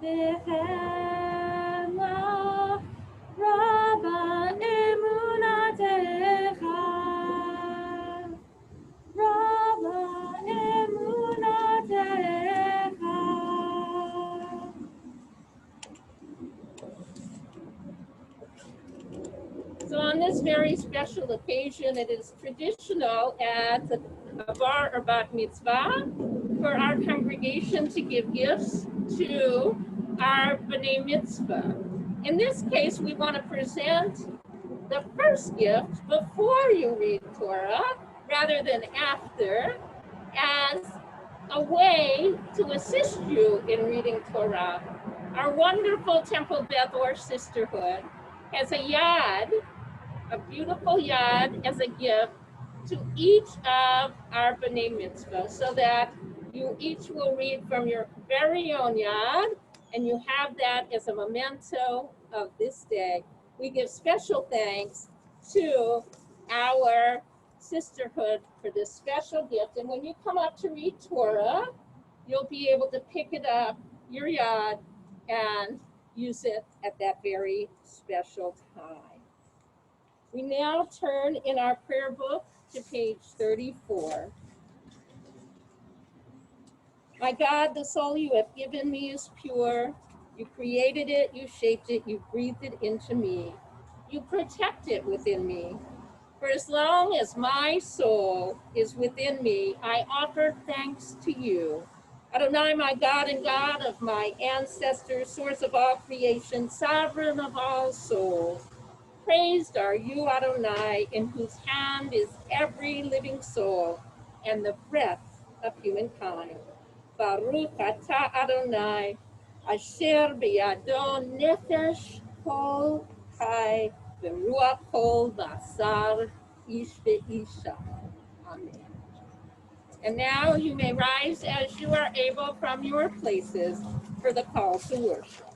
V'chela Rabba emunatecha Rabba emunatecha. So on this very special occasion, it is traditional at a bar or bat mitzvah for our congregation to give gifts to our b'nai mitzvah. In this case, we want to present the first gift before you read Torah rather than after, as a way to assist you in reading Torah. Our wonderful Temple Beth Or Sisterhood has a yad, a beautiful yad as a gift to each of our b'nai mitzvah, so that you each will read from your very own yad, and you have that as a memento of this day. We give special thanks to our sisterhood for this special gift, and when you come up to read Torah, you'll be able to pick it up, your yad, and use it at that very special time. We now turn in our prayer book to page 34. My God, the soul you have given me is pure. You created it, you shaped it, you breathed it into me. You protect it within me. For as long as my soul is within me, I offer thanks to you. Adonai, my God and God of my ancestors, source of all creation, sovereign of all souls. Praised are you, Adonai, in whose hand is every living soul and the breath of humankind. Baruch atah Adonai, asher biyado nefesh kol chai v'ruach kol basar ish ve'isha. Amen. And now you may rise as you are able from your places for the call to worship.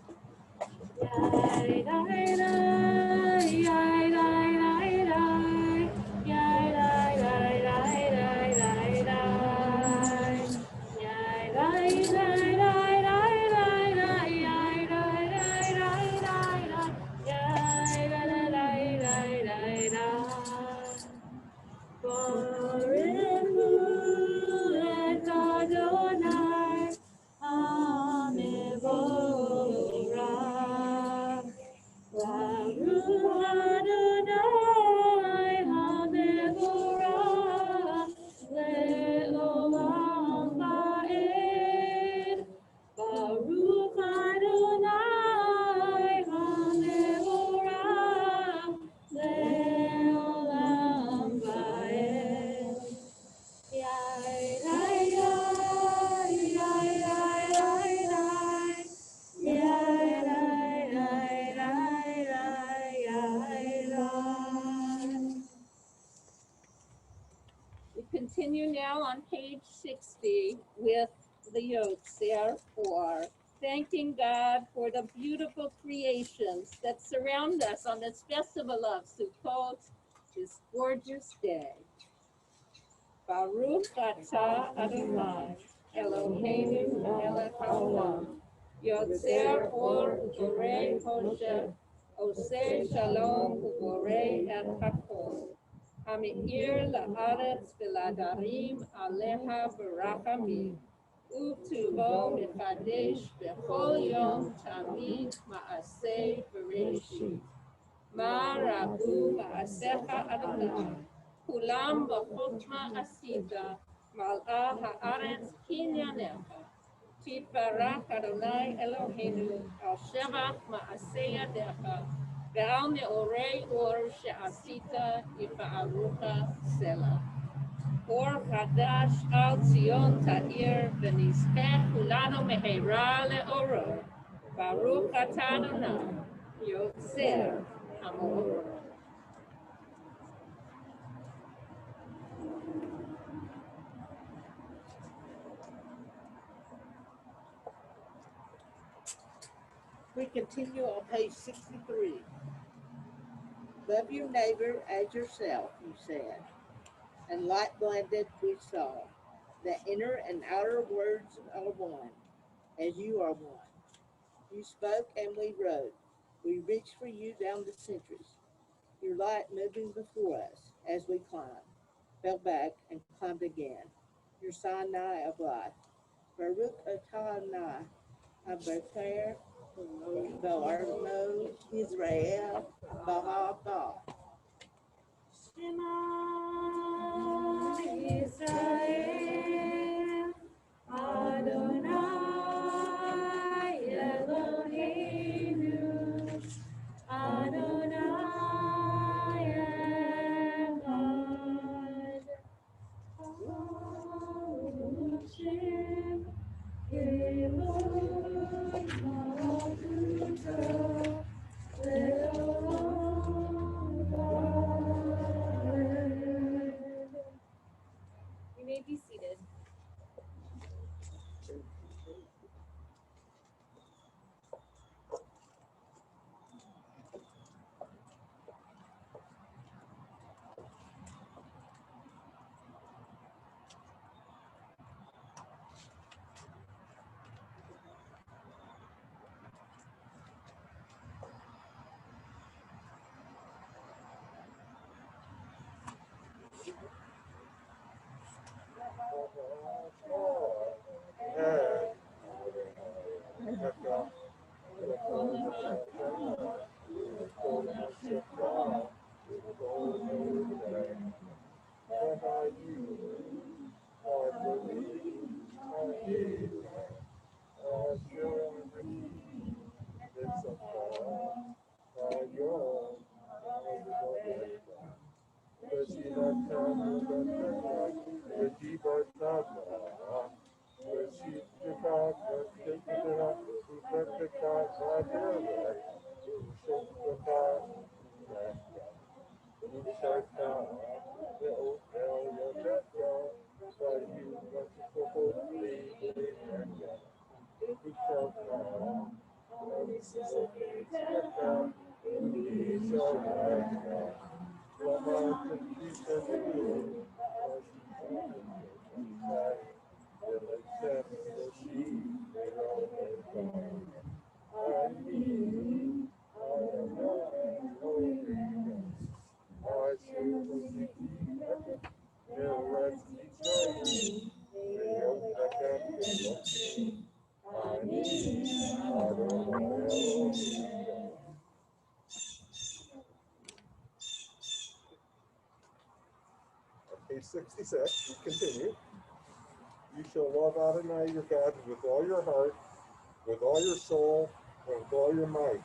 Continue now on page 60 with the Yotzer, or thanking God for the beautiful creations that surround us on this festival of Sukkot, this gorgeous day. Baruch atah Adonai, Eloheinu melech haolam, Yotzer or borei hoshev, oseh shalom uborei et hakol. Hamir la'aretz v'ladarim aleha b'rachamim, u'tuvo mechadesh b'chol yom tamid ma'aseh b'reshit. Ma rabu ma'asecha Adonai, kulam b'chokma asita, mal'a ha'aretz kinyanecha. Titbarach Adonai Eloheinu al shevach ma'aseh yadecha, ועל מאורי אור שעשית יפארוך סלע. אור חדש על ציון תאיר, ונזכה כולנו מהרה לאורו. ברוך אתה אדוני, יוצר המאורות. We continue on page 63. Love your neighbor as yourself, you said, and like-minded we saw. The inner and outer words are one, as you are one. You spoke and we rode. We reached for you down the centuries. Your light moving before us as we climbed, fell back and climbed again. Your Sinai of life. Baruch atah Adonai, Abaker, Be'arno, Israel, Baha'atah. Shema Israel, Adonai Eloheinu, Adonai Echad. Baruch Shem Kevod Malachuto Le'olam Vaed. You may be seated. Page 66, we continue. You shall love Adonai your God with all your heart, with all your soul, and with all your might.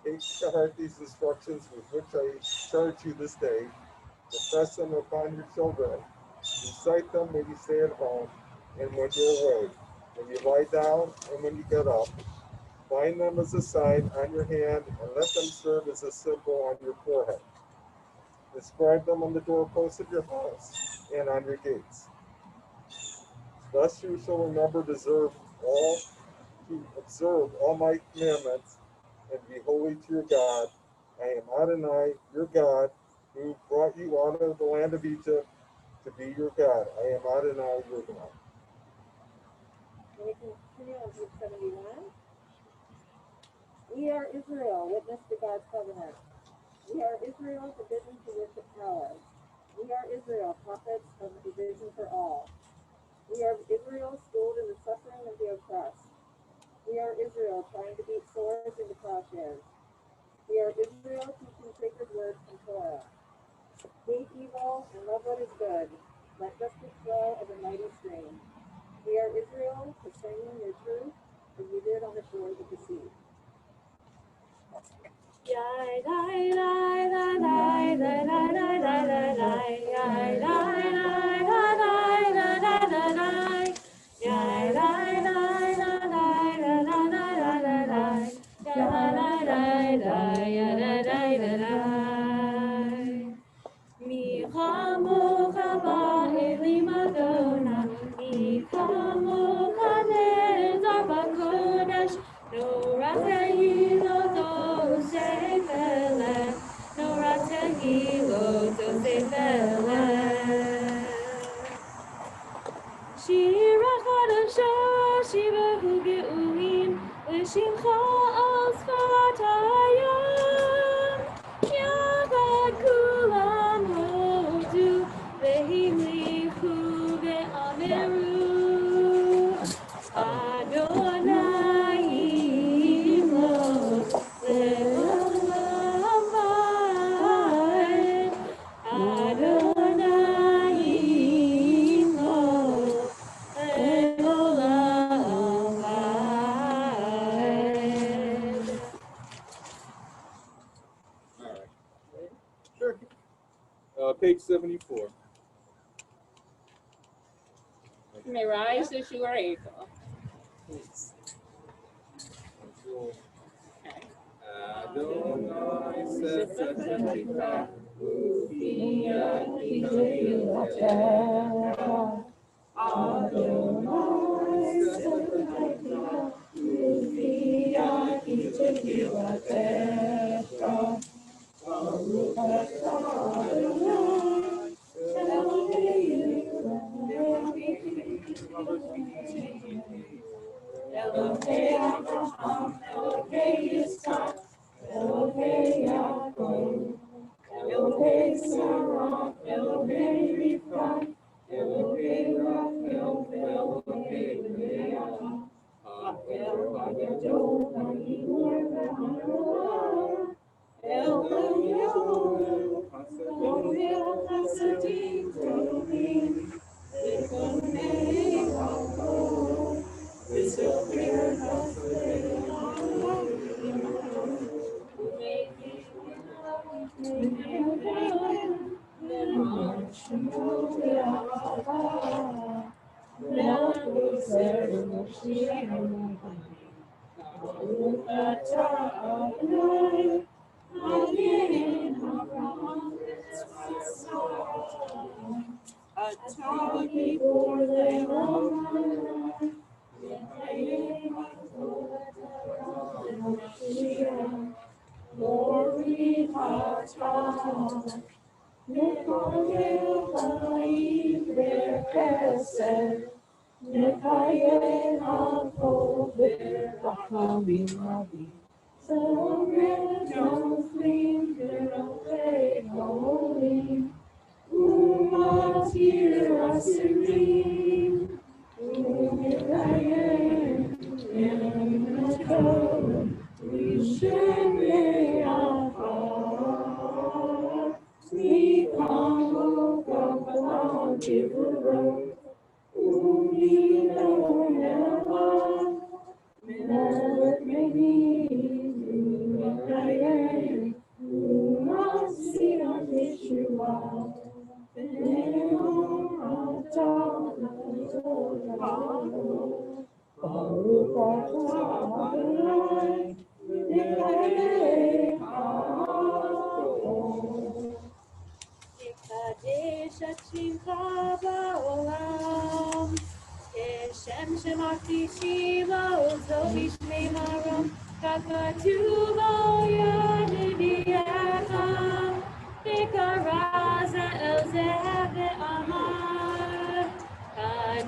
Take to heart these instructions with which I charge you this day. Impress them upon your children. Recite them when you stay at home and when you're away, when you lie down and when you get up. Bind them as a sign on your hand and let them serve as a symbol on your forehead. Inscribe them on the doorposts of your house and on your gates. Thus you shall remember to observe all my commandments and be holy to your God. I am Adonai, your God, who brought you out of the land of Egypt to be your God. I am Adonai, your God. Can we continue on page 71? We are Israel, witness to God's covenant. We are Israel, forbidden to worship power. We are Israel, prophets of division for all. We are Israel, schooled in the suffering of the oppressed. We are Israel, trying to beat swords into plowshares. We are Israel, teaching sacred words from Torah. Hate evil and love what is good. Let justice flow as a mighty stream. We are Israel, proclaiming your truth, as we did on the shores of the sea. Mi chamucha ba'elim Adonai, mi chamucha nezar b'kodesh, no ratehilot oseh pelech, no ratehilot oseh pelech. Shir HaChadashah, shivahu ge'ulim, v'shimcha Page 74. You may rise as you are able. Adonai sefer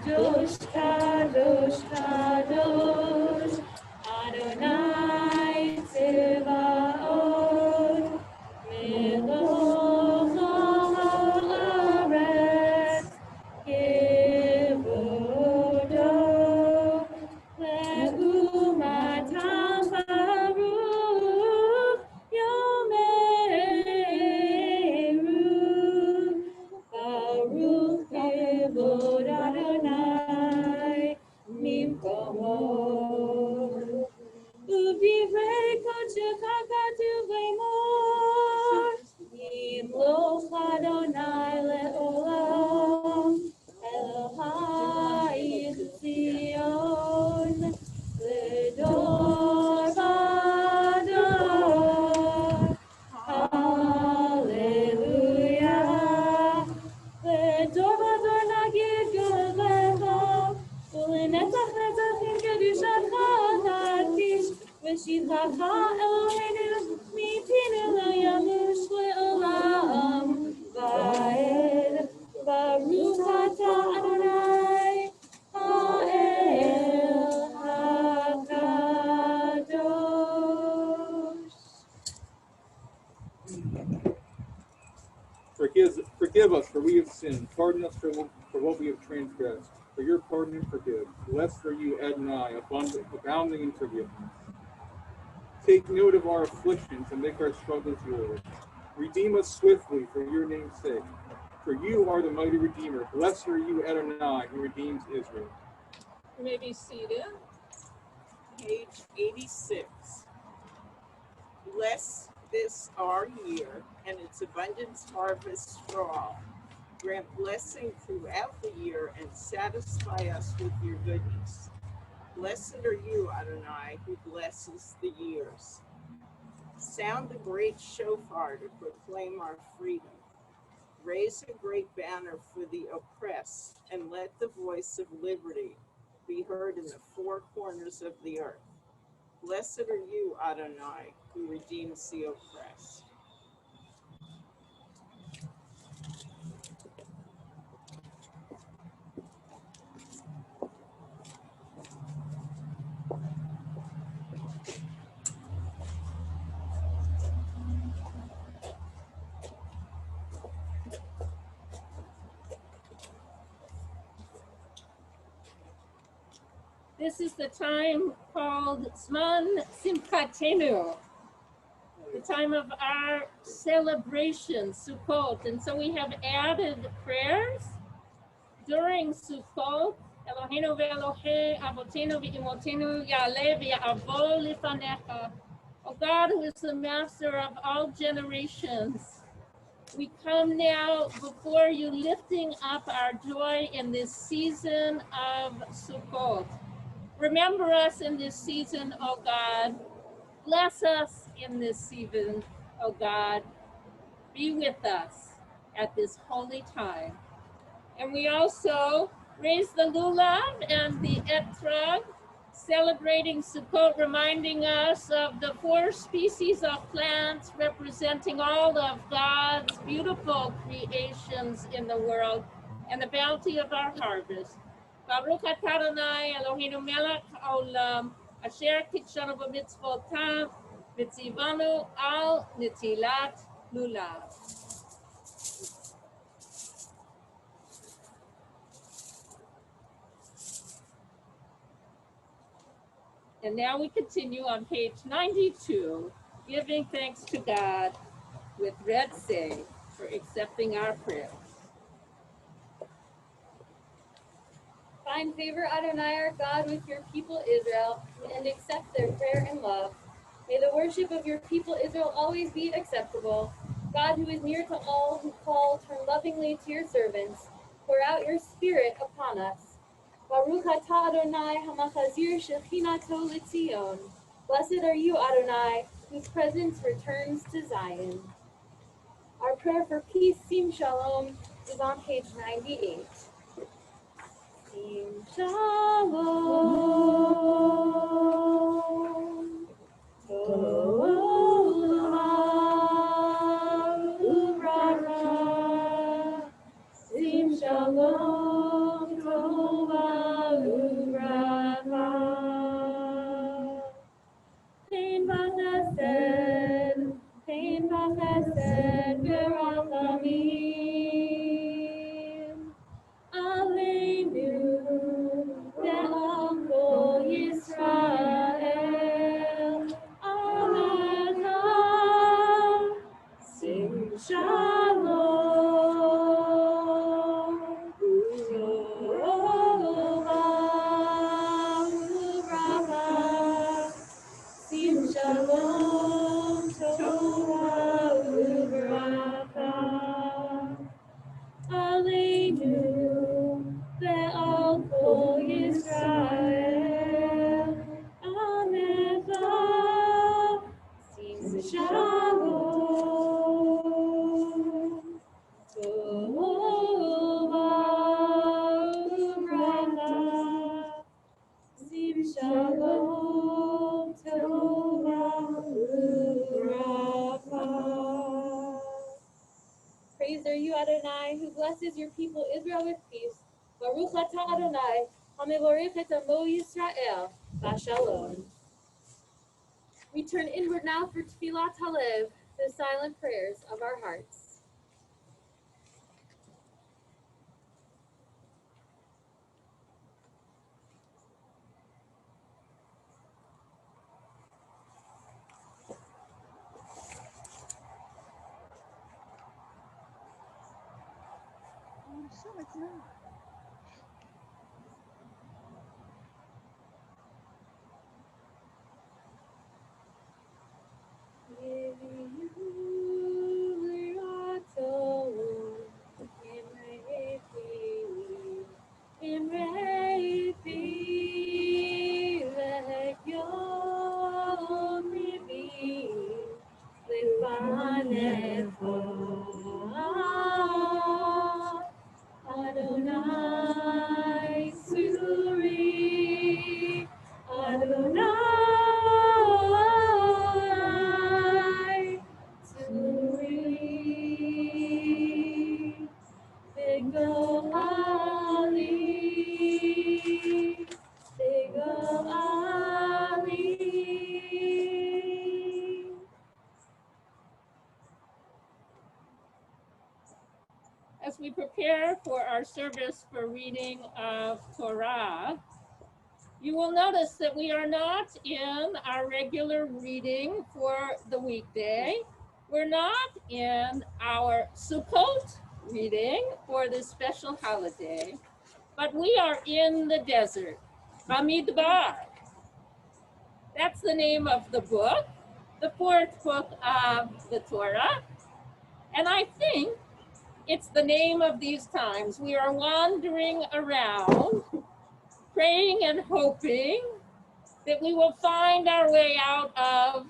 Kadosh, Kadosh, Kadosh, Adonai Tzevaot, Melech haaretz, Kivodo, Le'umatam Baruch, Yomeru, Baruch Kevod Adonai, Mimkomo. Uvivrei kodshecha katuv lemor, Yimloch Adonai le'olam, Elohai Tzion, L'dor vador. Hallelujah. L'dor vador nagid galecha, U'lenetzach netzachim kedushatcha tadgish, V'shivchacha Eloheinu mipinu lo yamush le'olam va'ed. Baruch atah Adonai ha'el hakadosh. Forgive us, for we have sinned. Pardon us for what we have transgressed. For your pardon and forgive. Blessed are you, Adonai, abounding in forgiveness. Take note of our afflictions and make our struggles yours. Redeem us swiftly for your name's sake. For you are the mighty Redeemer. Blessed are you, Adonai, who redeems Israel. You may be seated. Page 86. Bless this our year and its abundance harvest for all. Grant blessing throughout the year and satisfy us with your goodness. Blessed are you, Adonai, who blesses the years. Sound the great shofar to proclaim our freedom. Raise a great banner for the oppressed, and let the voice of liberty be heard in the four corners of the earth. Blessed are you, Adonai, who redeems the oppressed. This is the time called Zman Simchatenu, the time of our celebration, Sukkot. And so we have added prayers during Sukkot. Eloheinu ve'Elohei Avotenu ve'imotenu ya'aleh ve'ya'avor lifanecha. O God, who is the master of all generations, we come now before you, lifting up our joy in this season of Sukkot. Remember us in this season, O God. Bless us in this season, O God. Be with us at this holy time. And we also raise the lulav and the etrog, celebrating Sukkot, reminding us of the 4 species of plants representing all of God's beautiful creations in the world and the bounty of our harvest. Baruch atah Adonai Eloheinu melech haolam, asher kitshanu b'mitzvotav, v'tzivanu al netilat lulav. And now we continue on page 92, giving thanks to God with red say for accepting our prayers. Find favor, Adonai, our God, with your people Israel, and accept their prayer and love. May the worship of your people Israel always be acceptable. God, who is near to all who call, turn lovingly to your servants. Pour out your spirit upon us. Baruch atah Adonai hamachazir shechinato l'tzion. Blessed are you, Adonai, whose presence returns to Zion. Our prayer for peace, Sim Shalom, is on page 98. Sim Shalom, Tolam Ubrara. Sim Shalom, Tolam Ubrara. Pain v'chesed, v'rachamim. Aleinu ve'al kol Yisrael. Amen. Sing shalom. U'olam u'brava. Sim shalom. Torah u'brava. Aleinu ve'al kol Yisrael. Amen. Sim shalom. Tova u'brava. Sim shalom. Tova u'brava. Praised are you, Adonai, who blesses your people Israel with peace. Baruch atah Adonai, hamevorech et amo Yisrael, Bashalom. We turn inward now for Tfilat Halev, the silent prayers of our hearts. Giving you as we prepare for our service for reading of Torah, you will notice that we are not in our regular reading for the weekday. We're not in our Sukkot reading for this special holiday, but we are in the desert, Bamidbar. That's the name of the book, the fourth book of the Torah. And I think it's the name of these times. We are wandering around, praying and hoping that we will find our way out of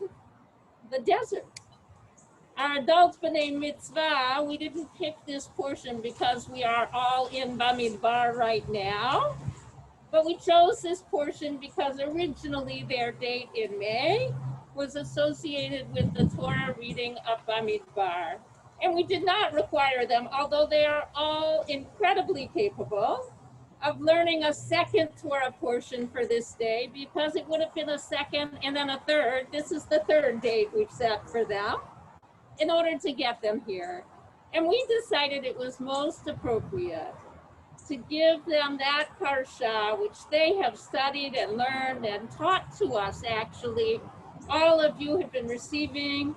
the desert. Our adults B'nai Mitzvah, we didn't pick this portion because we are all in Bamidbar right now, but we chose this portion because originally their date in May was associated with the Torah reading of Bamidbar. And we did not require them, although they are all incredibly capable of learning a second Torah portion for this day, because it would have been a second and then a third. This is the third date we've set for them in order to get them here. And we decided it was most appropriate to give them that parsha, which they have studied and learned and taught to us, actually. All of you have been receiving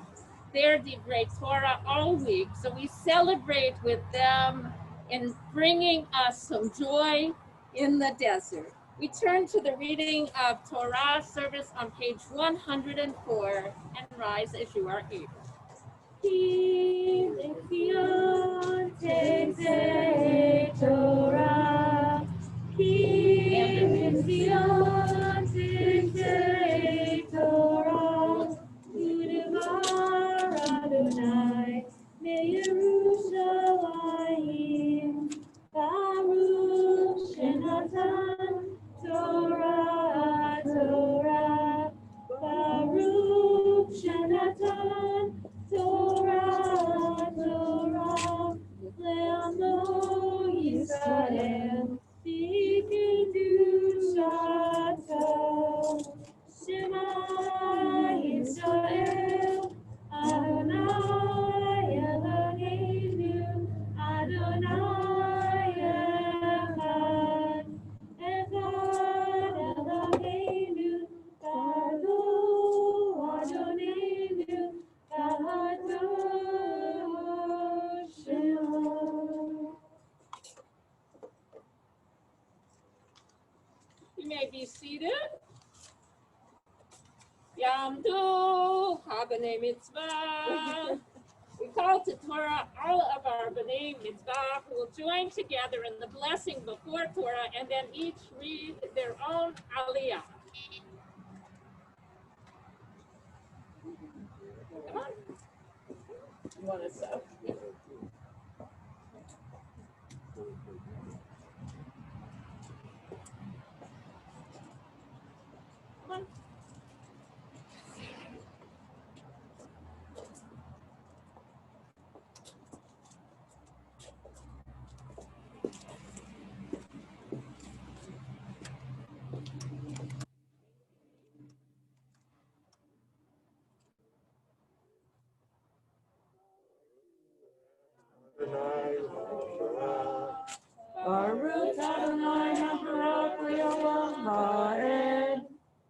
their Divrei Torah all week. So we celebrate with them in bringing us some joy in the desert. We turn to the reading of Torah service on page 104 and rise as you are able. Torah, Torah, Udevar Adonai, Yerushalayim, Baruch Shenatan, Torah, Torah, Baruch Shenatan, Torah, Torah, Le'amo Yisrael, B'kedushato, Shema Yisrael, Adonai Eloheinu, Adonai Echad, Echad Eloheinu, Gadu Adonenu, Kadosh Shem. You may be seated. Yamdu, B'nai Mitzvah. We call to Torah all of our B'nai Mitzvah who will join together in the blessing before Torah and then each read their own aliyah. Come on. You want to stop? Come on. Baruch Adonai HaBarak Le'olam Ha'ed.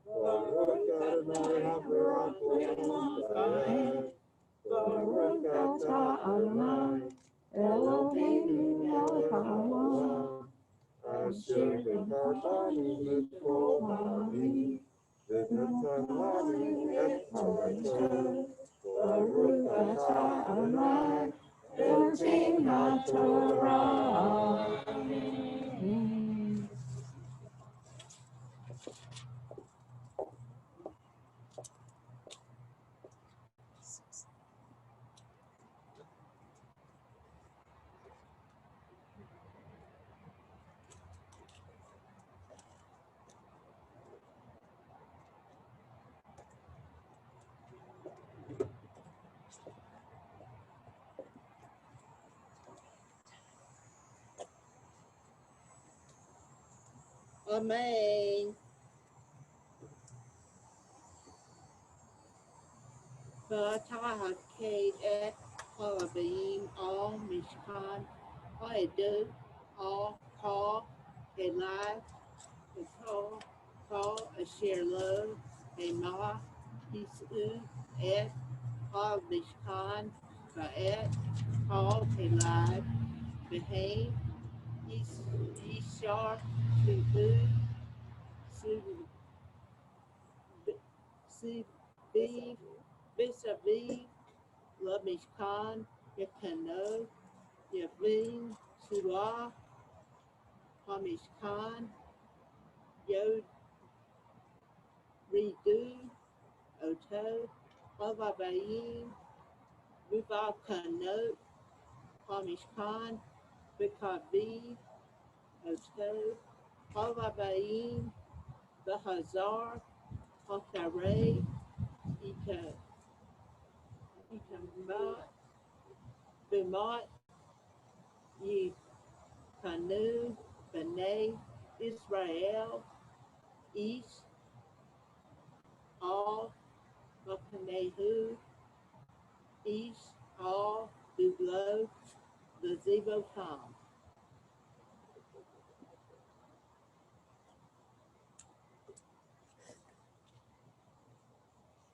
Baruch Adonai HaBarak Le'olam Ha'ed. Baruch atah Adonai Eloheinu melech haolam, asher b'kartanu mikol ha'amim, v'natan et Torato. Baruch atah Adonai Eloheinu HaTorah. Amen. Amen. V'ata haked et harabim al mishkan Ha'edu, all, call, a live, a call, asher lo, a ma, hisu, et, ha, mishkan, ba'et, call, a live, behave, ishar, subu, subi, vis-a-vis, la mishkan, yakano, yavin, suah, ha-mishkan, yod, redo, oto, Havabayim, Ruval Kanot, Hamishkan, Bikabi, Oto, Havabayim, Bahazar, Hakare, Ikamat, Bimot, Yikanu, B'nai, Israel, East, All, Makanehu, East, All, Dublo, the Zebo Tom.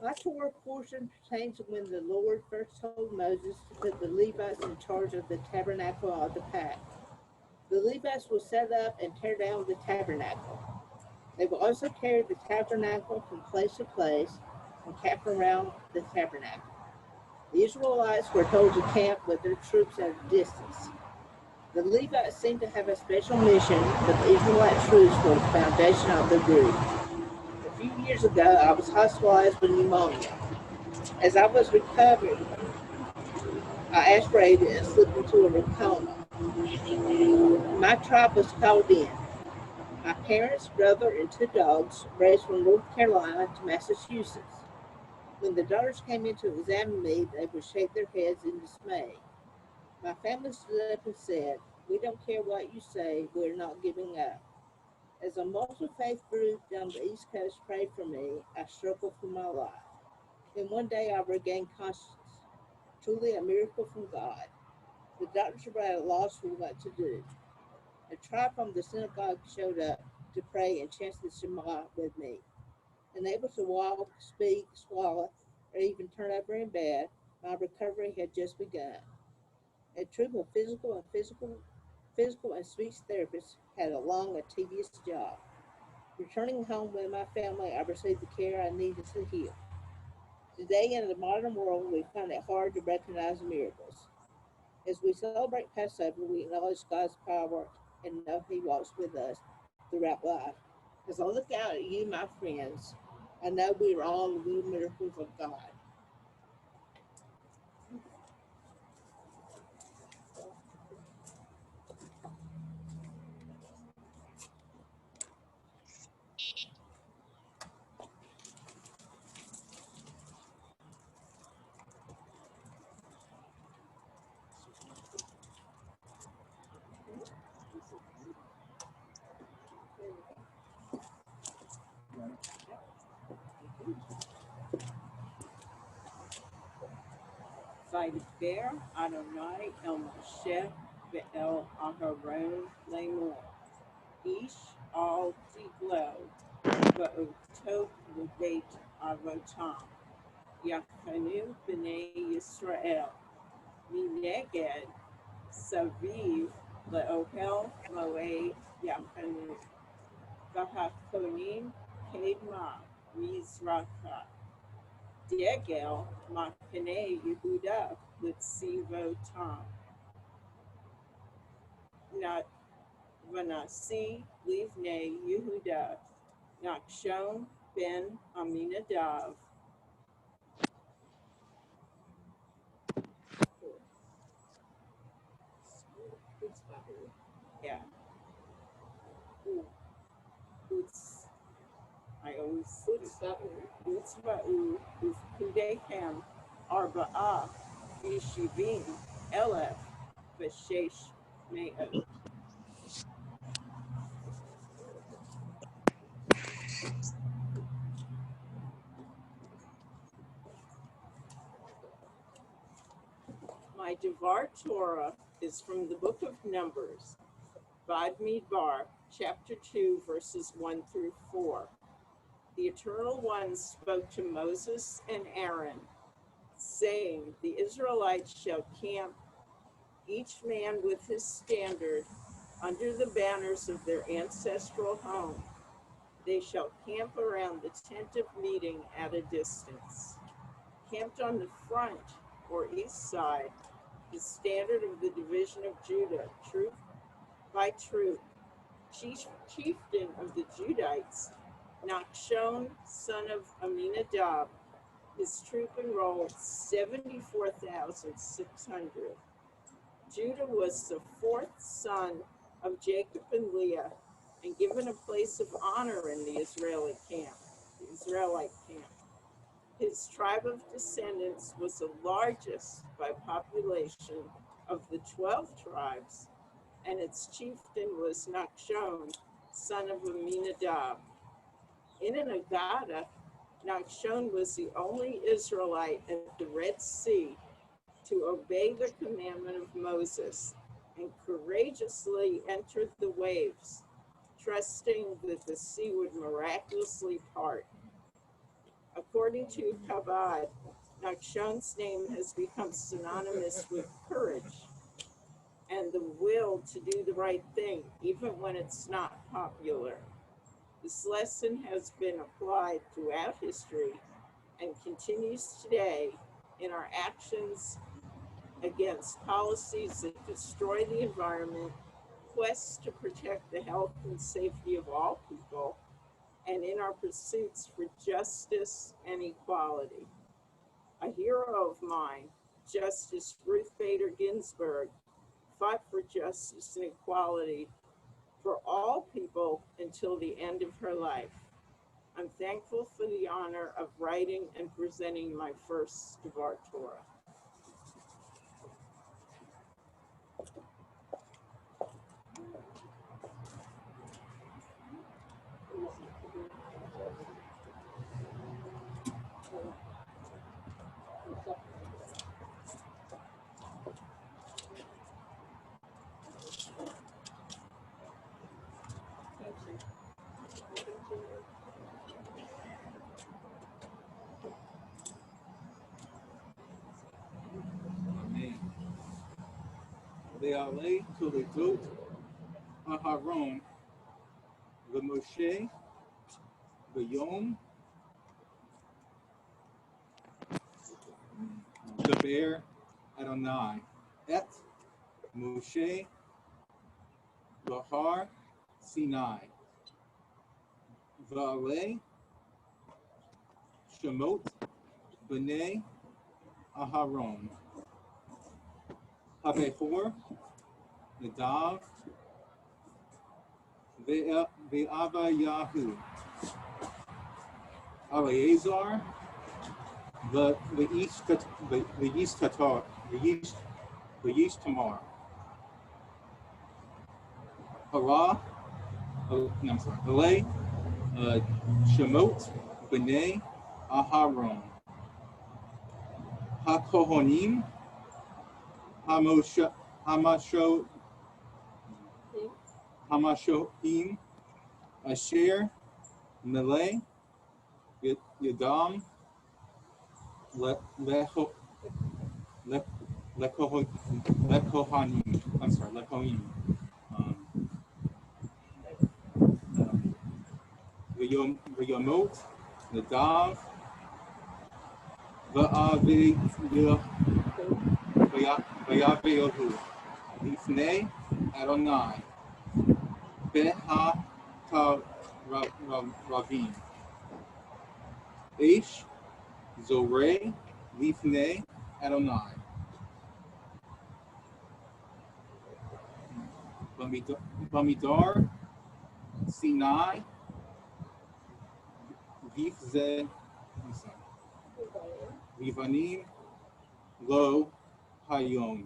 My Torah portion pertains to when the Lord first told Moses to put the Levites in charge of the tabernacle of the pact. The Levites will set up and tear down the tabernacle. They will also carry the tabernacle from place to place and camp around the tabernacle. The Israelites were told to camp with their troops at a distance. The Levites seemed to have a special mission, but the Israelite troops were the foundation of the group. A few years ago, I was hospitalized with pneumonia. As I was recovering, I aspirated and slipped into a coma. My tribe was called in. My parents, brother, and two dogs raced from North Carolina to Massachusetts. When the doctors came in to examine me, they would shake their heads in dismay. My family stood up and said, "We don't care what you say, we're not giving up." As a multi-faith group down the East Coast prayed for me, I struggled for my life. Then one day I regained consciousness, truly a miracle from God. The doctors were at a loss for what to do. A tribe from the synagogue showed up to pray and chant the Shema with me. Unable to walk, speak, swallow, or even turn over in bed, my recovery had just begun. A troop of physical and speech therapists had a long and tedious job. Returning home with my family, I received the care I needed to heal. Today, in the modern world, we find it hard to recognize miracles. As we celebrate Passover, we acknowledge God's power and know He walks with us throughout life. As I look out at you, my friends, I know we are all little miracles of God. Vayikber Adonai El Moshe Ve'el Aharon Lemor Ish Al Tiglo Va'otot V'beit Avotam Yachanu B'nai Yisrael Mineged Saviv Le'ohel Moed Yachanu Vahakonim Kedma Mizracha Degel Machane Yehuda Litzivo Tom Not Vanasi Livne Yehuda Nachshon Ben Aminadav yeah Uts I always Utzva'u Ufkudehem Arba'ah Yeshivim Elef Veshesh Me'ot. My Devar Torah is from the book of Numbers, Bamidbar, chapter 2, verses 1 through 4. The Eternal One spoke to Moses and Aaron, saying, the Israelites shall camp, each man with his standard, under the banners of their ancestral home. They shall camp around the tent of meeting at a distance. Camped on the front or east side, the standard of the division of Judah, troop by troop. Chieftain of the Judites, Nachshon, son of Aminadab, his troop enrolled 74,600. Judah was the fourth son of Jacob and Leah, and given a place of honor in the Israelite camp. His tribe of descendants was the largest by population of the 12 tribes, and its chieftain was Nachshon, son of Aminadab. In an Agadah, Nachshon was the only Israelite at the Red Sea to obey the commandment of Moses and courageously enter the waves, trusting that the sea would miraculously part. According to Chabad, Nachshon's name has become synonymous with courage and the will to do the right thing, even when it's not popular. This lesson has been applied throughout history and continues today in our actions against policies that destroy the environment, quests to protect the health and safety of all people, and in our pursuits for justice and equality. A hero of mine, Justice Ruth Bader Ginsburg, fought for justice and equality for all people until the end of her life. I'm thankful for the honor of writing and presenting my first Devar Torah. Ve'alei toledot Aharon ve'Moshe ve'Yom Daber Adonai et Moshe Bahar Sinai Ve'alei Shemot B'nei Aharon Habehor Nadav Ve'Abayahu Eleazar Ve'ish Tamar Hara Elei Shemot B'nei Aharon HaKohonim Hamashoim Asher Melei Yadam Lekohanim. I'm sorry, Lekohanim. V'Yomot Nadav V'Aveyahu Lifnei Adonai Be'ha-Ravim Eish Zorei Lifnei Adonai Bamidbar Sinai Vivanim Lo Hayom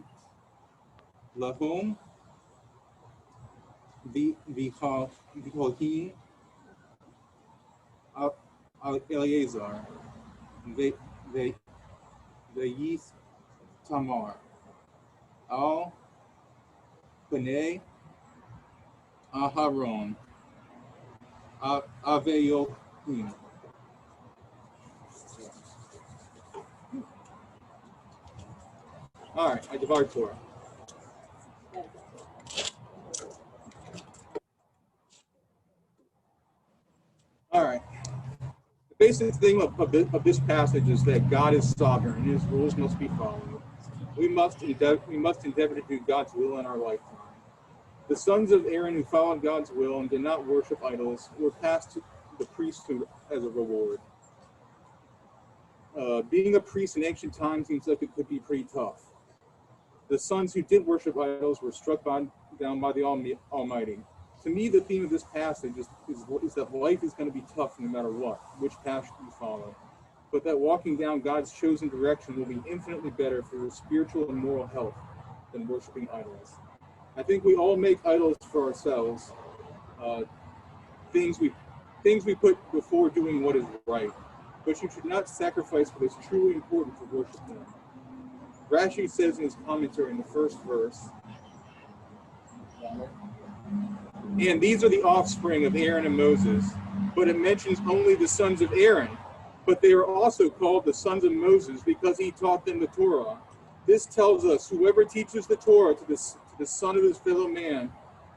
Lahom Vihohim Eleazar Ve'yis Tamar Al B'nai Aharon Aveyochim. All right, I divide Torah. All right. The basic thing of this passage is that God is sovereign and his rules must be followed. We must endeavor to do God's will in our lifetime. The sons of Aaron who followed God's will and did not worship idols were passed to the priesthood as a reward. Being a priest in ancient times seems like it could be pretty tough. The sons who did worship idols were struck down by the Almighty. To me, the theme of this passage is that life is going to be tough no matter what, which path you follow. But that walking down God's chosen direction will be infinitely better for your spiritual and moral health than worshiping idols. I think we all make idols for ourselves, things we put before doing what is right. But you should not sacrifice what is truly important to worship them. Rashi says in his commentary in the first verse, and these are the offspring of Aaron and Moses, but it mentions only the sons of Aaron. But they are also called the sons of Moses because he taught them the Torah. This tells us whoever teaches the Torah to the son of his fellow man,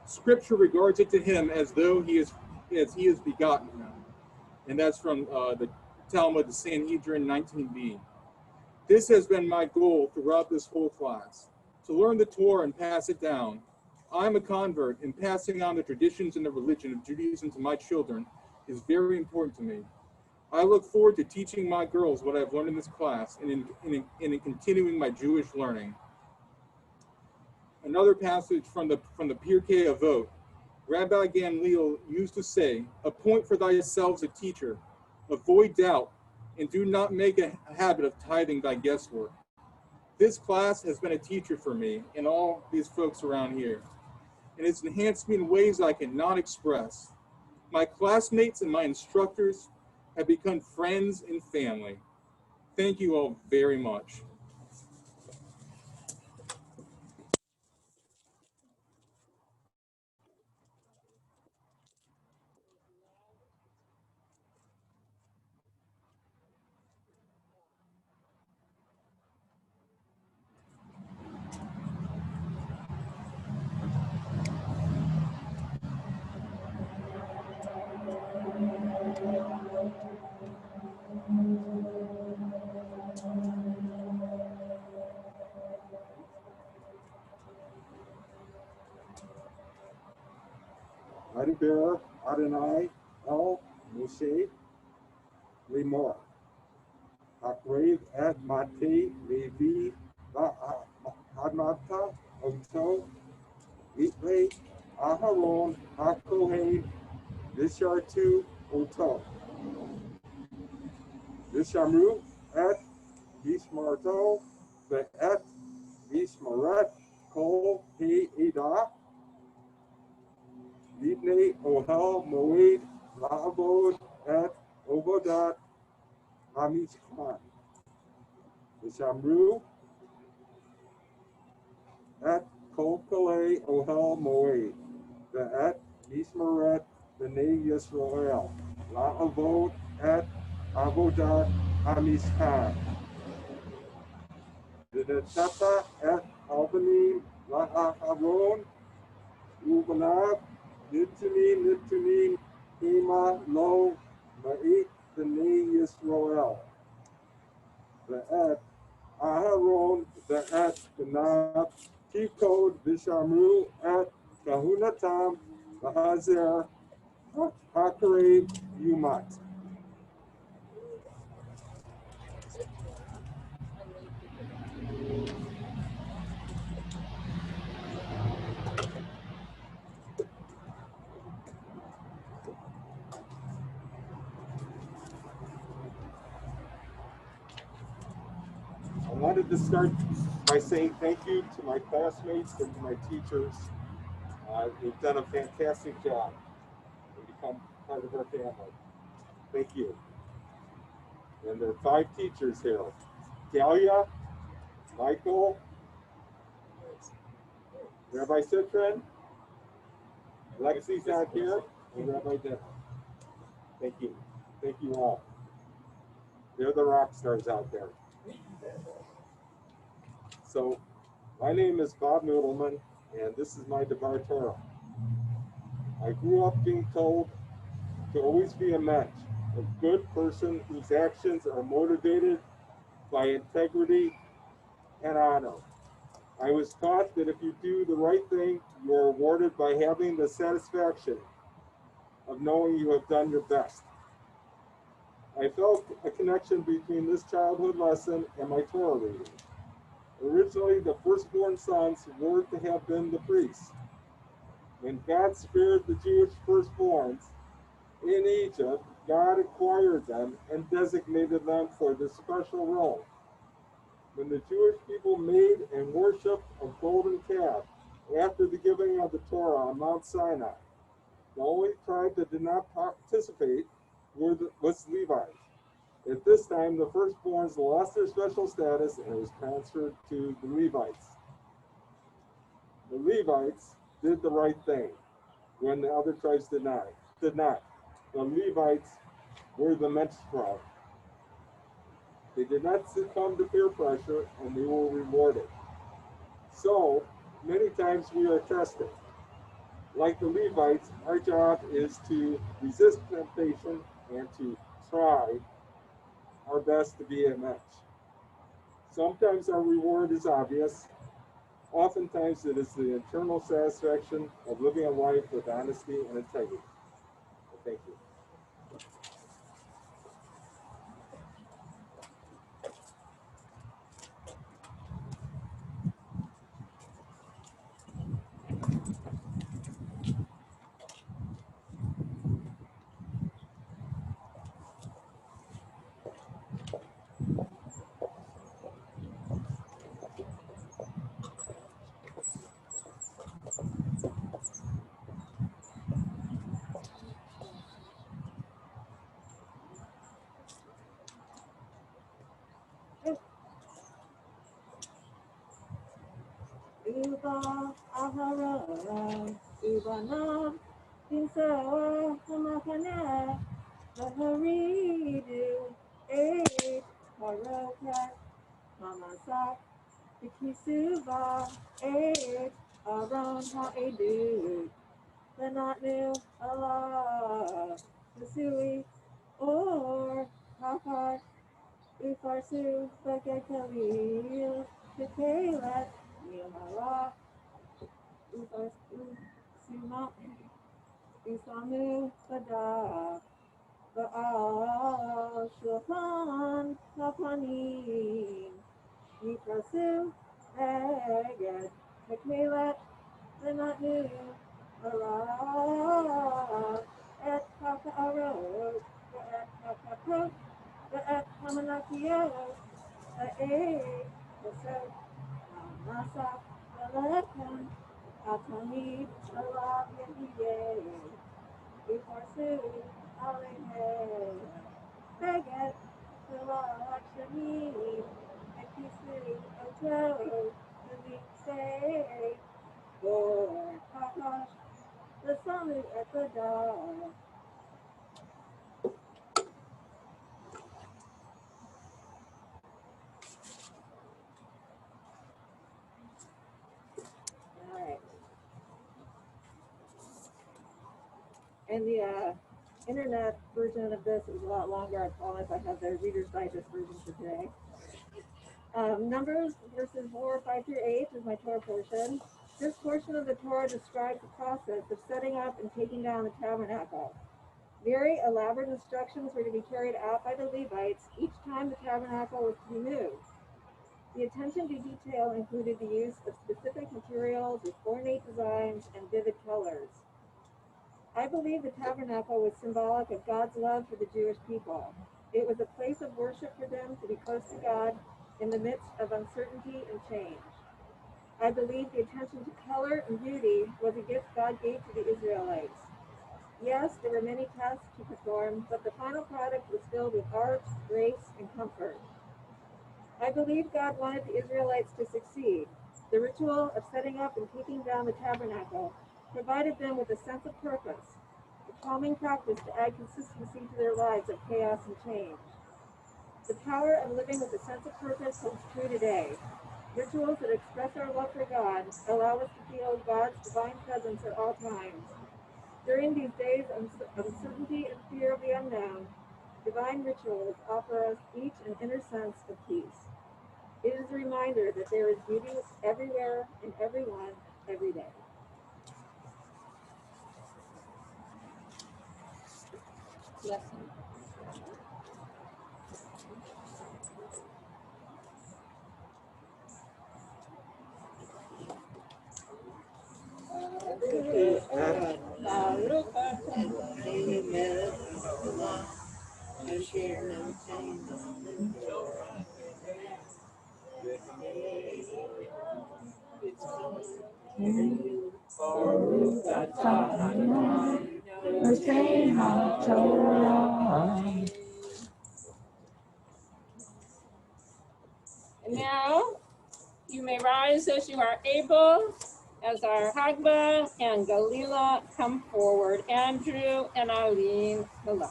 Scripture regards it to him as though he is begotten him. And that's from the Talmud, the Sanhedrin 19b. This has been my goal throughout this whole class, to learn the Torah and pass it down. I'm a convert, and passing on the traditions and the religion of Judaism to my children is very important to me. I look forward to teaching my girls what I've learned in this class and in continuing my Jewish learning. Another passage from the Pirkei Avot. Rabbi Gamliel used to say, appoint for thyself a teacher, avoid doubt, and do not make a habit of tithing thy guesswork. This class has been a teacher for me and all these folks around here, and it's enhanced me in ways I cannot express. My classmates and my instructors have become friends and family. Thank you all very much. Vaydiber Adonai el Moshe lemor. Hakrev et mate levi va'admata oto itle Aharon hakohen vishartu oto. Vishamru et Vishmarto ve'et Vishmaret kol he'edah Vipnei ohel moed la'avod et ovodat hamishkan. Vishamru et kol kalei ohel moed ve'et Vishmaret b'nei Yisrael la'avod et avodat hamishkan. V'netata et albanim la'aharon ubanav nitunim hema lo ma'it b'nei Yisrael. Ve'et Aharon ve'et b'nav kikod v'shamru et kahunatam v'hazer hakarev yumat. I wanted to start by saying thank you to my classmates and to my teachers. They've done a fantastic job and become part of our family. Thank you. And there are 5 teachers here. Galia, Michael, Rabbi Citron, Lexi's not here, and Rabbi Devin. Thank you. Thank you all. They're the rock stars out there. So, my name is Bob Noodleman, and this is my Devar Torah. I grew up being told to always be a mensch, a good person whose actions are motivated by integrity and honor. I was taught that if you do the right thing, you are rewarded by having the satisfaction of knowing you have done your best. I felt a connection between this childhood lesson and my Torah reading. Originally, the firstborn sons were to have been the priests. When God spared the Jewish firstborns in Egypt, God acquired them and designated them for this special role. When the Jewish people made and worshipped a golden calf after the giving of the Torah on Mount Sinai, the only tribe that did not participate was Levites. At this time, the firstborns lost their special status and it was transferred to the Levites. The Levites did the right thing when the other tribes did not. The Levites were the mensch tribe. They did not succumb to peer pressure and they were rewarded. So, many times we are tested. Like the Levites, our job is to resist temptation and to try our best to be a mensch. Sometimes our reward is obvious. Oftentimes it is the internal satisfaction of living a life with honesty and integrity. Thank you. Uba Aharon, Ubanam, Insa, Hamakana, Maharidu, Eight, Harokat, Mamasak, Ikisuba, Eight, Aron Haedu, Benatnu, Allah, Masui, or Hakat, Ufarsu, Bagakali, Kakalat, Yamara, Isamu Pada Baal Shulchan Kapanim Yiprasu Eged Tekmelet Lenatnu Allah Et Hakaarot Et Hakakot Et Hamanakiyot Et Esot Nasa Velekan Atani Allah Yehiyeh Ifarsu Alehe Beget Silachani Ekisu Oto Say Lord Kakash the Samu at the door. Alright. And the internet version of this is a lot longer. I promise I have the Reader's Digest version for today. Numbers verses 4, 5 through 8 is my Torah portion. This portion of the Torah describes the process of setting up and taking down the tabernacle. Very elaborate instructions were to be carried out by the Levites each time the tabernacle was to be moved. The attention to detail included the use of specific materials with ornate designs and vivid colors. I believe the tabernacle was symbolic of God's love for the Jewish people. It was a place of worship for them to be close to God in the midst of uncertainty and change. I believe the attention to color and beauty was a gift God gave to the Israelites. Yes, there were many tasks to perform, but the final product was filled with art, grace, and comfort. I believe God wanted the Israelites to succeed. The ritual of setting up and taking down the tabernacle provided them with a sense of purpose, a calming practice to add consistency to their lives of chaos and change. The power of living with a sense of purpose holds true today. Rituals that express our love for God allow us to feel God's divine presence at all times. During these days of uncertainty and fear of the unknown, divine rituals offer us each an inner sense of peace. It is a reminder that there is beauty everywhere and everyone every day. Lesson. And now, you may rise as you are able, as our Hagba and Galila come forward. Andrew and Eileen below.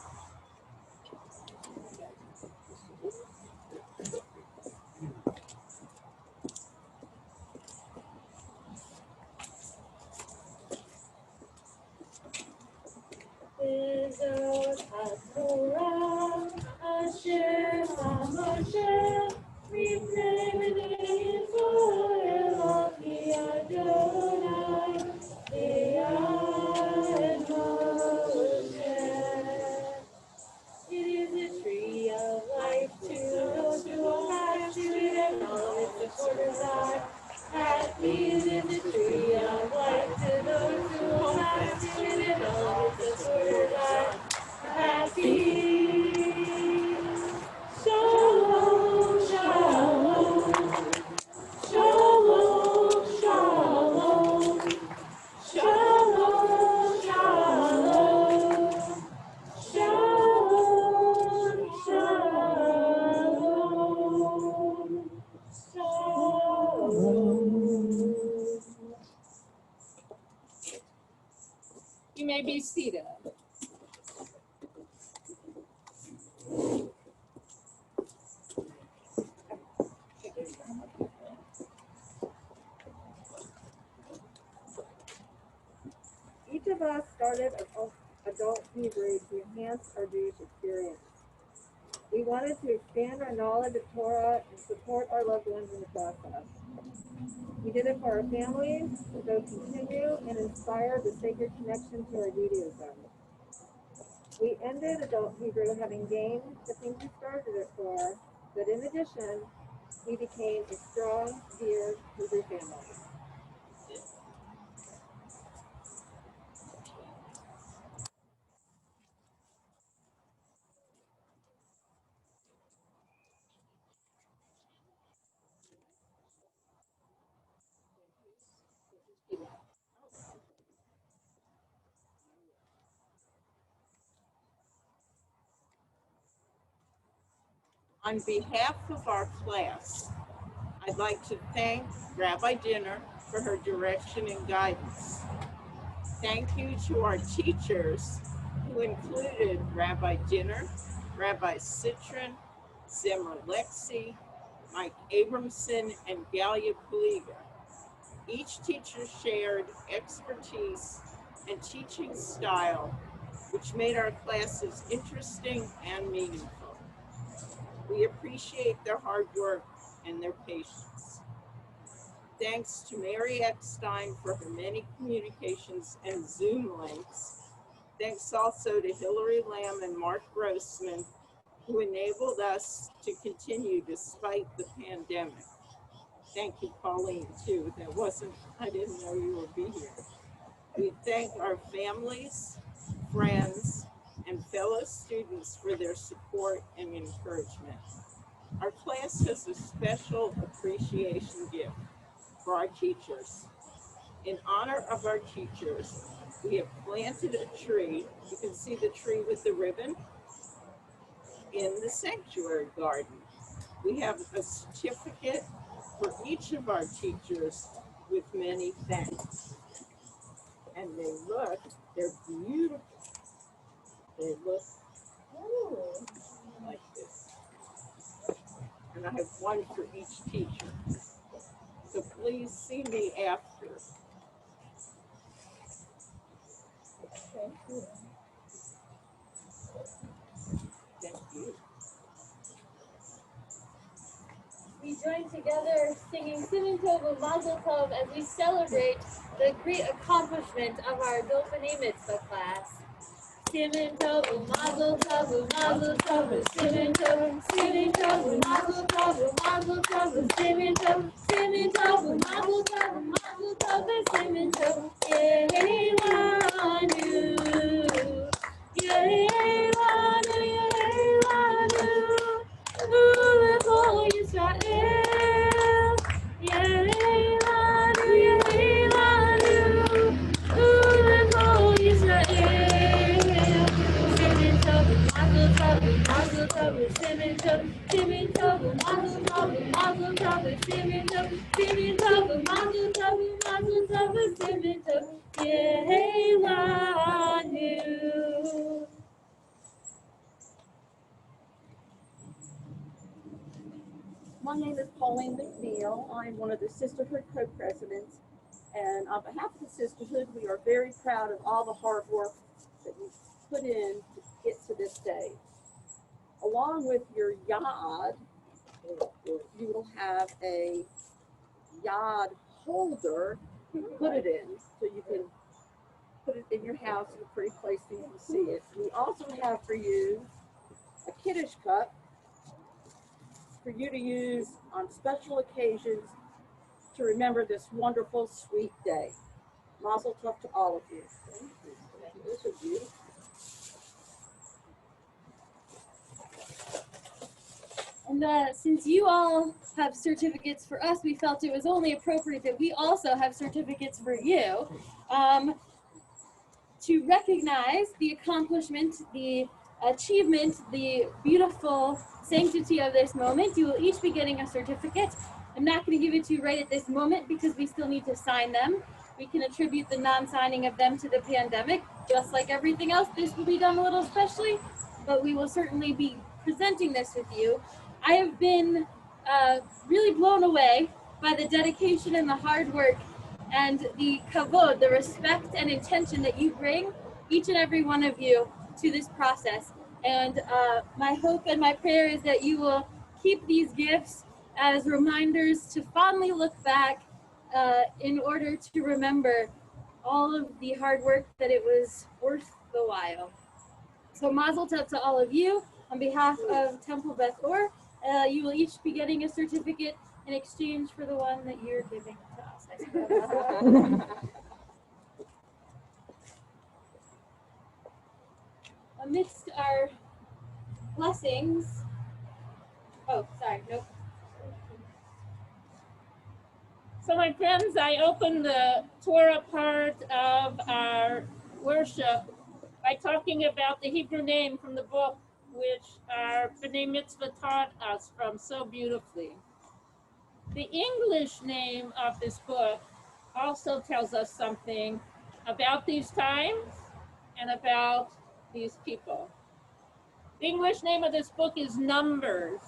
Bezot HaTorah, Asher HaMoshe, Mipnei Bnei Yisrael, Ki Adonai, B'yad Moshe. It is a tree of life to those who will have to it and all its supporters are. Happy is the tree of life to those who will have to it and all its supporters are. Happy. Shalom, shalom, shalom, shalom, shalom, shalom. Shalom, shalom, shalom. You may be seated. Each of us started adult Hebrew to enhance our Jewish experience. We wanted to expand our knowledge of Torah and support our loved ones in the process. We did it for our families to both continue and inspire the sacred connection to our Judaism. We ended adult Hebrew having gained the things we started it for, but in addition, we became a strong, dear Hebrew family. On behalf of our class, I'd like to thank Rabbi Dinner for her direction and guidance. Thank you to our teachers, who included Rabbi Dinner, Rabbi Citron, Zimmer Lexi, Mike Abramson, and Galia Kaliga. Each teacher shared expertise and teaching style, which made our classes interesting and meaningful. We appreciate their hard work and their patience. Thanks to Mary Eckstein for her many communications and Zoom links. Thanks also to Hillary Lamb and Mark Grossman, who enabled us to continue despite the pandemic. Thank you, Pauline, too. I didn't know you would be here. We thank our families, friends, and fellow students for their support and encouragement. Our class has a special appreciation gift for our teachers. In honor of our teachers, we have planted a tree. You can see the tree with the ribbon in the sanctuary garden. We have a certificate for each of our teachers with many thanks. And they're beautiful. They look like this. And I have one for each teacher. So please see me after. Thank you. Thank you. We join together singing Siman Tov and Mazel Tov as we celebrate the great accomplishment of our adult B'nai Mitzvah class. Siman Tov and Mazel Tov and Mazel Tov and Siman Tov, Siman Tov and Mazel Tov and Mazel Tov and Siman Tov, Siman Tov and Mazel Tov and Mazel Tov and Siman Tov. Yehei Lanu, Yehei Lanu, Yehei Lanu, U'Levol Yisrael. Yehei Lanu, Yehei Lanu, U'Levol Yisrael. Siman Tov, Mazel Tov, Mazel Tov, Siman Tov, Siman Tov, Mazel Tov, Mazel Tov, Siman Tov, Siman Tov, Mazel Tov, Mazel Tov, Siman Tov. Yehei Lanu. My name is Pauline McNeil. I'm one of the Sisterhood co-presidents. And on behalf of the Sisterhood, we are very proud of all the hard work that we've put in to get to this day. Along with your yad, you will have a yad holder to put it in, so you can put it in your house in a pretty place so you can see it. We also have for you a Kiddush cup for you to use on special occasions to remember this wonderful, sweet day. Mazel tov to all of you. Thank you. This is beautiful. And since you all have certificates for us, we felt it was only appropriate that we also have certificates for you to recognize the accomplishment, the achievement, the beautiful sanctity of this moment. You will each be getting a certificate. I'm not going to give it to you right at this moment because we still need to sign them. We can attribute the non-signing of them to the pandemic. Just like everything else, this will be done a little specially, but we will certainly be presenting this with you. I have been really blown away by the dedication and the hard work and the kavod, the respect and intention that you bring, each and every one of you, to this process. And my hope and my prayer is that you will keep these gifts as reminders to fondly look back in order to remember all of the hard work, that it was worth the while. So Mazel Tov to all of you. On behalf of Temple Beth Or, you will each be getting a certificate in exchange for the one that you're giving to us, I suppose. Amidst our blessings, oh, sorry, nope. So my friends, I opened the Torah part of our worship by talking about the Hebrew name from the book, which our B'nai Mitzvah taught us from so beautifully. The English name of this book also tells us something about these times and about these people. The English name of this book is Numbers,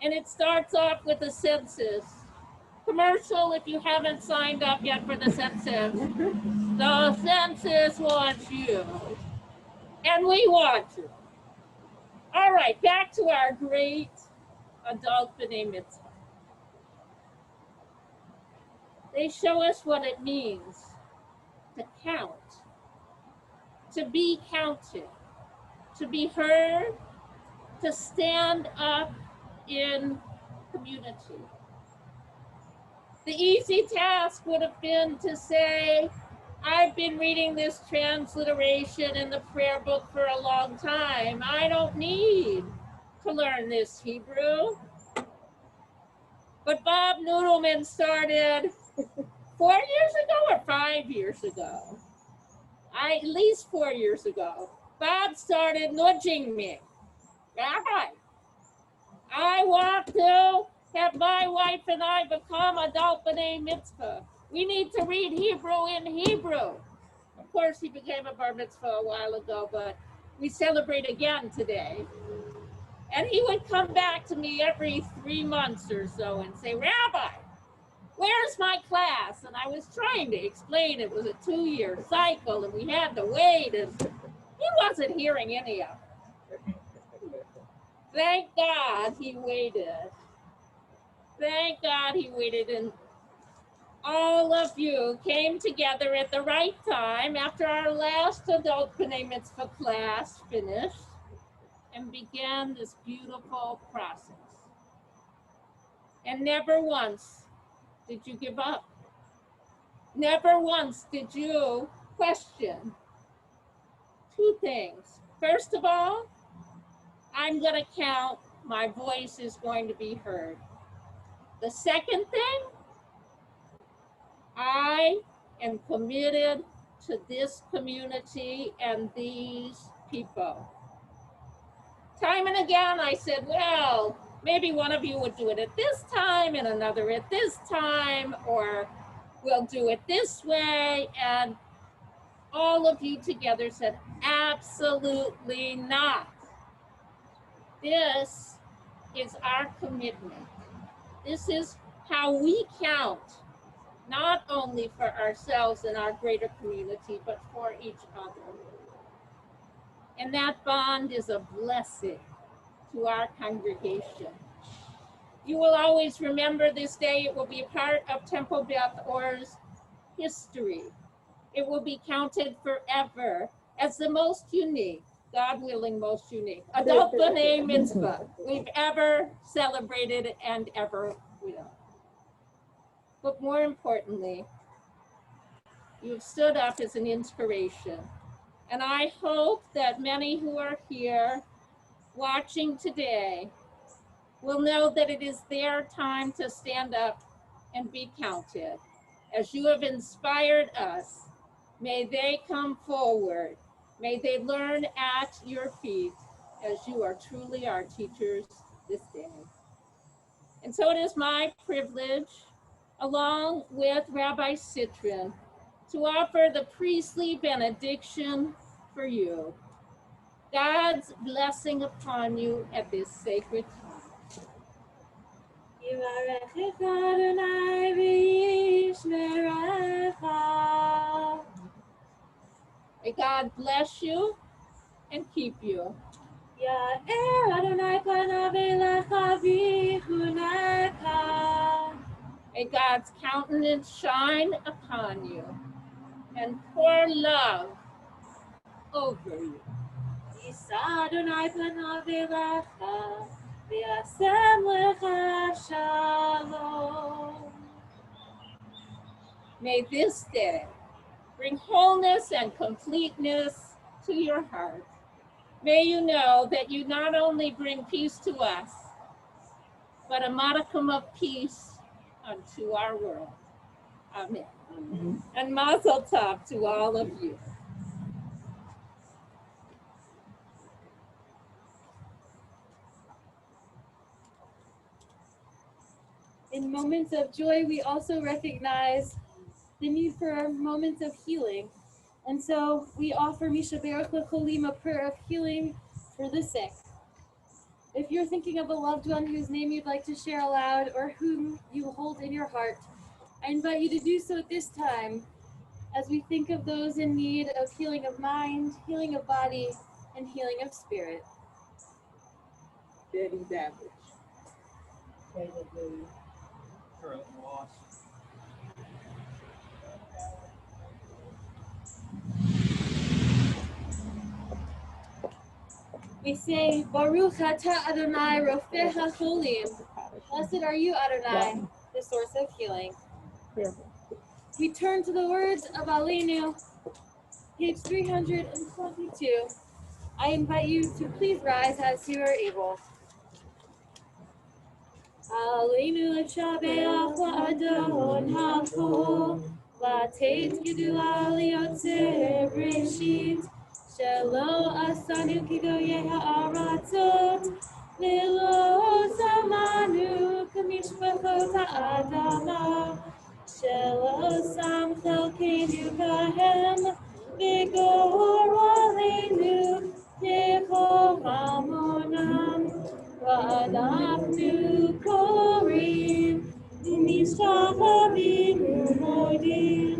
and it starts off with a census. Commercial if you haven't signed up yet for the census. The census wants you, and we want you. All right, back to our great adult B'nai Mitzvah. They show us what it means to count, to be counted, to be heard, to stand up in community. The easy task would have been to say, I've been reading this transliteration in the prayer book for a long time. I don't need to learn this Hebrew. But Bob Noodleman started 4 years ago or 5 years ago? At least 4 years ago. Bob started nudging me. Rabbi, I want to have my wife and I become adult b'nai mitzvah. We need to read Hebrew in Hebrew. Of course, he became a bar mitzvah a while ago, but we celebrate again today. And he would come back to me every 3 months or so and say, Rabbi, where's my class? And I was trying to explain it was a 2-year cycle and we had to wait, and he wasn't hearing any of it. Thank God he waited. Thank God he waited, and all of you came together at the right time after our last adult B'nai Mitzvah class finished and began this beautiful process. And never once did you give up. Never once did you question 2 things. First of all, I'm going to count, my voice is going to be heard. The second thing, I am committed to this community and these people. Time and again, I said, well, maybe one of you would do it at this time and another at this time, or we'll do it this way. And all of you together said, absolutely not. This is our commitment. This is how we count, not only for ourselves and our greater community, but for each other. And that bond is a blessing to our congregation. You will always remember this day. It will be a part of Temple Beth Or's history. It will be counted forever as the most unique, God willing, most unique adult B'nai Mitzvah we've ever celebrated and ever will. But more importantly, you have stood up as an inspiration. And I hope that many who are here watching today will know that it is their time to stand up and be counted. As you have inspired us, may they come forward. May they learn at your feet, as you are truly our teachers this day. And so it is my privilege, along with Rabbi Citrin, to offer the priestly benediction for you. God's blessing upon you at this sacred time. May God bless you and keep you. May God's countenance shine upon you and pour love over you. May this day bring wholeness and completeness to your heart. May you know that you not only bring peace to us, but a modicum of peace unto our world. Amen. Amen. And mazel tov to all of you. In moments of joy, we also recognize the need for moments of healing. And so we offer Misha Baruch Lecholim, a prayer of healing for the sick. If you're thinking of a loved one whose name you'd like to share aloud or whom you hold in your heart, I invite you to do so at this time as we think of those in need of healing of mind, healing of body, and healing of spirit. Betty Babbage. Current loss. We say, Baruch atah Adonai Rofeh HaCholim. Blessed are you, Adonai, the source of healing. We turn to the words of Aleinu, page 322. I invite you to please rise as you are able. Aleinu l'shabeach la'adon ha'kol, la'tet yedua li'yotzer breshit, shelo asanu kigoye ha'aratzot, ולא שמענו כמשפחות האדמה, שלא שם חלקנו בהם, וגורלנו ככל המונם. ואנחנו קוראים ומשתחווים ומודים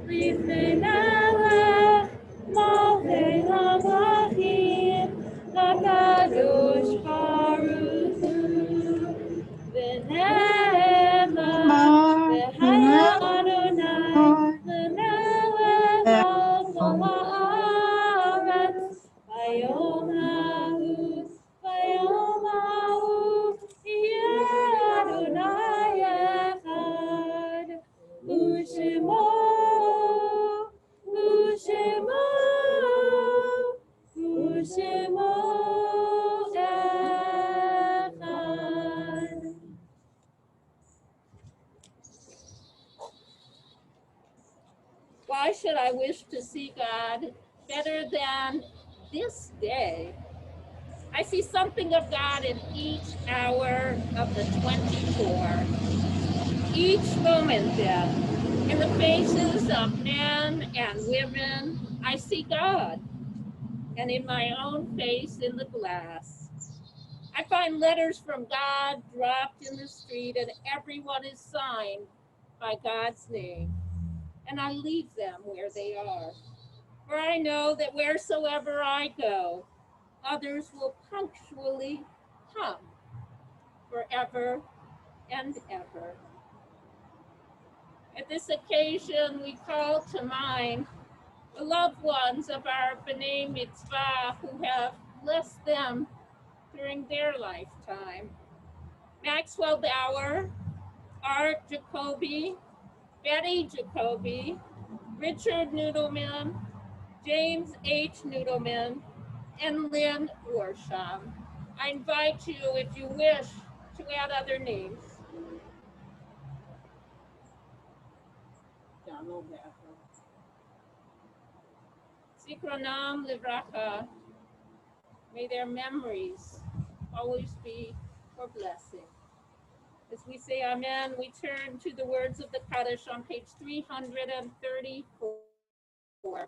לפני מלך מלכי המלכים, הקדוש ברוך הוא. ונאמר והיה אדוני למלך על כל הארץ ביום ההוא. ביום ההוא יהיה אדוני אחד, ושמו אחד. Why should I wish to see God better than this day? I see something of God in each hour of the 24. Each moment then, in the faces of men and women, I see God. And in my own face in the glass, I find letters from God dropped in the street, and everyone is signed by God's name. And I leave them where they are. For I know that wheresoever I go, others will punctually come forever and ever. At this occasion, we call to mind the loved ones of our B'nai Mitzvah who have blessed them during their lifetime. Maxwell Bauer, Art Jacoby, Betty Jacoby, Richard Noodleman, James H. Noodleman, and Lynn Worsham. I invite you, if you wish, to add other names. Zikronam Livracha. May their memories always be for blessing. As we say amen, we turn to the words of the Kaddish on page 334.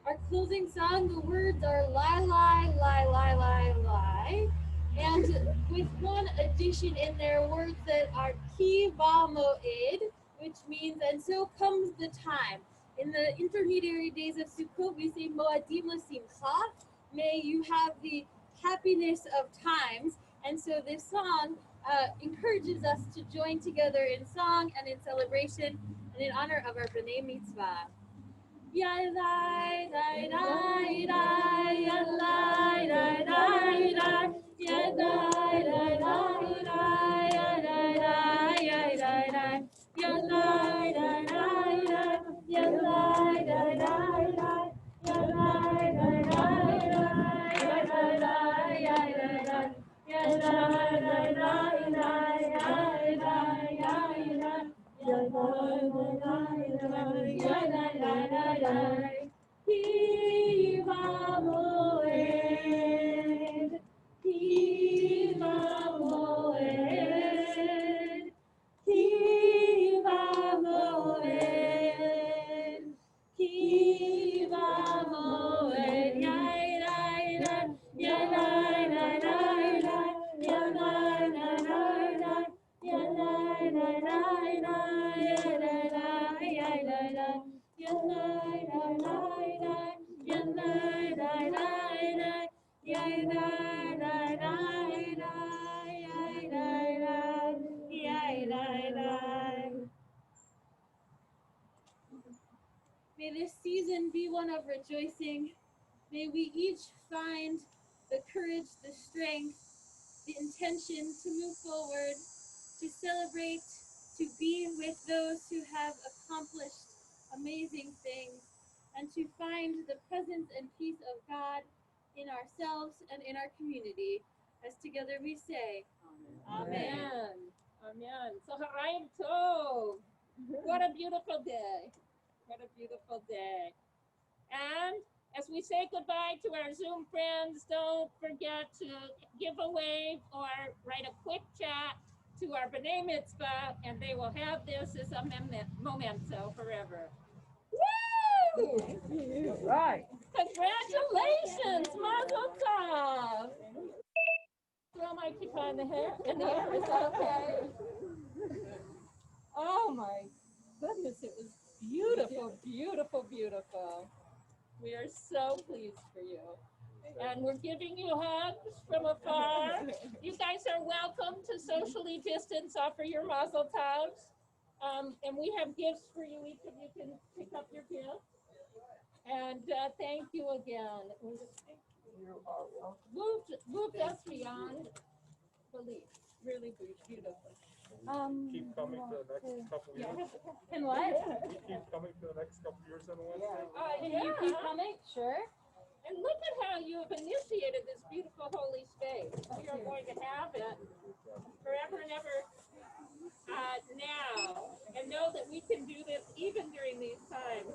Our closing song, the words are lie, lie, lie, lie, lie, lie. And with one addition in there, words that are ki va moed, which means, and so comes the time. In the intermediary days of Sukkot, we say moadim l'simcha, may you have the happiness of times. And so this song encourages us to join together in song and in celebration and in honor of our B'nai Mitzvah. Yai lai lai lai lai, yai lai lai lai lai, yai lai lai lai lai, yai lai lai, yai lai lai, yai lai lai lai lai, yai lai lai lai lai, yai lai lai lai lai, yai lai lai, yai lai lai, yai lai lai lai lai, yai lai, yai lai. Ki va moed. May this season be one of rejoicing. May we each find the courage, the strength, the intention to move forward, to celebrate, to be with those who have accomplished amazing things, and to find the presence and peace of God in ourselves and in our community. As together we say, Amen. Amen. So Harayim Tov. What a beautiful day. What a beautiful day. And as we say goodbye to our Zoom friends, don't forget to give a wave or write a quick chat to our B'nai Mitzvah, and they will have this as a memento forever. Woo! Right. Congratulations, Mazel Tov! Throw my kippah in the air, is that okay? Oh my goodness, it was beautiful, beautiful, beautiful. We are so pleased for you. And we're giving you hugs from afar. You guys are welcome to socially distance, offer your mazel tovs. And we have gifts for you. Each of you can pick up your gift. And thank you again. Moved us beyond belief. Really beautiful. Keep coming for the next couple Yeah. years. And what? You keep coming for the next couple years on Wednesday. Can you keep coming? Sure. And look at how you have initiated this beautiful holy space. We are going to have it forever and ever now, and know that we can do this even during these times.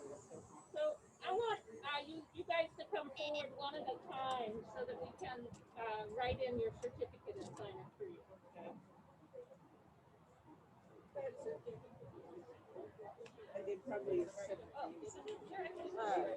So I want you guys to come forward one at a time so that we can write in your certificate and sign it for you. I did probably. Oh, sure.